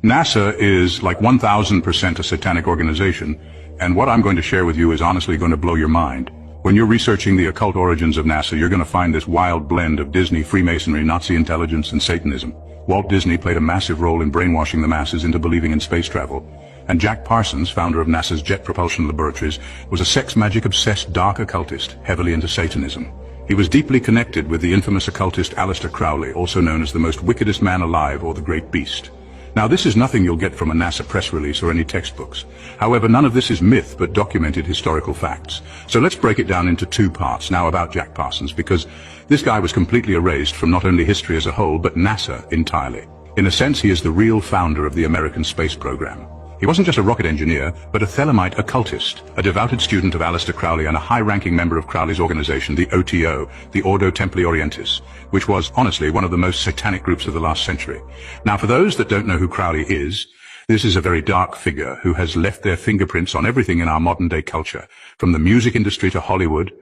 NASA is like 1000% a satanic organization, and what I'm going to share with you is honestly going to blow your mind. When you're researching the occult origins of NASA, you're going to find this wild blend of Disney, Freemasonry, Nazi intelligence, and Satanism. Walt Disney played a massive role in brainwashing the masses into believing in space travel. And Jack Parsons, founder of NASA's Jet Propulsion Laboratories, was a sex magic-obsessed dark occultist, heavily into Satanism. He was deeply connected with the infamous occultist Aleister Crowley, also known as the most wickedest man alive or the Great Beast. Now, this is nothing you'll get from a NASA press release or any textbooks. However, none of this is myth but documented historical facts. So let's break it down into two parts now about Jack Parsons, because this guy was completely erased from not only history as a whole, but NASA entirely. In a sense, he is the real founder of the American space program. He wasn't just a rocket engineer, but a Thelemite occultist, a devoted student of Aleister Crowley and a high-ranking member of Crowley's organization, the OTO, the Ordo Templi Orientis, which was, honestly, one of the most satanic groups of the last century. Now, for those that don't know who Crowley is, this is a very dark figure who has left their fingerprints on everything in our modern-day culture, from the music industry to Hollywood,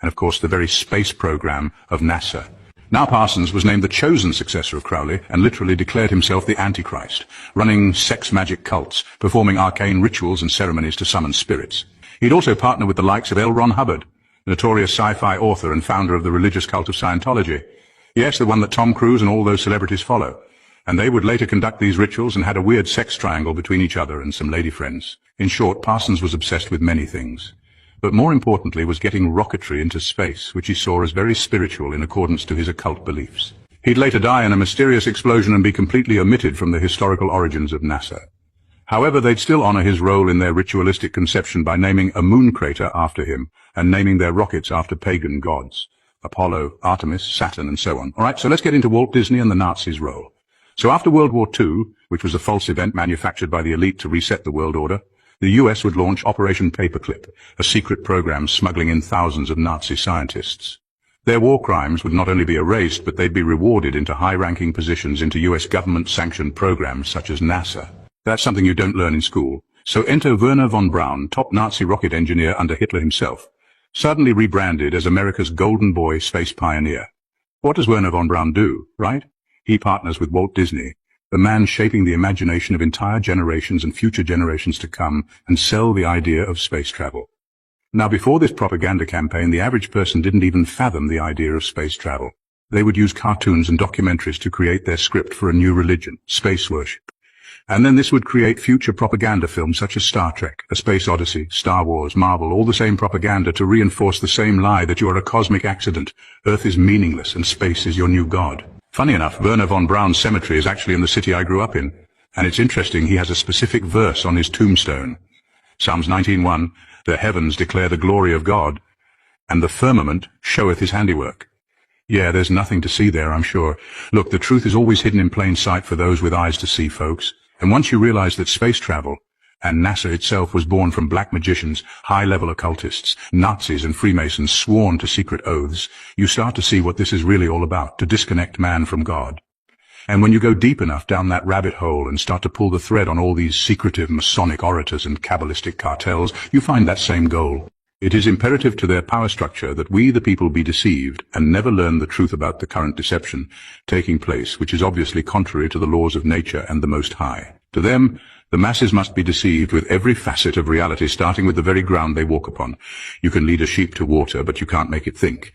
and of course the very space program of NASA. Now Parsons was named the chosen successor of Crowley and literally declared himself the Antichrist, running sex magic cults, performing arcane rituals and ceremonies to summon spirits. He'd also partnered with the likes of L. Ron Hubbard, notorious sci-fi author and founder of the religious cult of Scientology. Yes, the one that Tom Cruise and all those celebrities follow. And they would later conduct these rituals and had a weird sex triangle between each other and some lady friends. In short, Parsons was obsessed with many things, but more importantly was getting rocketry into space, which he saw as very spiritual in accordance to his occult beliefs. He'd later die in a mysterious explosion and be completely omitted from the historical origins of NASA. However, they'd still honor his role in their ritualistic conception by naming a moon crater after him and naming their rockets after pagan gods: Apollo, Artemis, Saturn, and so on. Alright, so let's get into Walt Disney and the Nazis' role. So after World War II, which was a false event manufactured by the elite to reset the world order, the US would launch Operation Paperclip, a secret program smuggling in thousands of Nazi scientists. Their war crimes would not only be erased, but they'd be rewarded into high-ranking positions into US government-sanctioned programs such as NASA. That's something you don't learn in school. So enter Wernher von Braun, top Nazi rocket engineer under Hitler himself, suddenly rebranded as America's golden boy space pioneer. What does Wernher von Braun do, right? He partners with Walt Disney, the man shaping the imagination of entire generations and future generations to come, and sell the idea of space travel. Now, before this propaganda campaign, the average person didn't even fathom the idea of space travel. They would use cartoons and documentaries to create their script for a new religion, space worship. And then this would create future propaganda films such as Star Trek, A Space Odyssey, Star Wars, Marvel, all the same propaganda to reinforce the same lie that you are a cosmic accident, Earth is meaningless, and space is your new god. Funny enough, Wernher von Braun's cemetery is actually in the city I grew up in, and it's interesting he has a specific verse on his tombstone. Psalms 19:1, the heavens declare the glory of God, and the firmament showeth his handiwork. Yeah, there's nothing to see there, I'm sure. Look, the truth is always hidden in plain sight for those with eyes to see, folks. And once you realize that space travel, and NASA itself, was born from black magicians, high-level occultists, Nazis and Freemasons sworn to secret oaths, you start to see what this is really all about, to disconnect man from God. And when you go deep enough down that rabbit hole and start to pull the thread on all these secretive Masonic orators and Kabbalistic cartels, you find that same goal. It is imperative to their power structure that we, the people, be deceived and never learn the truth about the current deception taking place, which is obviously contrary to the laws of nature and the Most High. To them, the masses must be deceived with every facet of reality, starting with the very ground they walk upon. You can lead a sheep to water, but you can't make it think.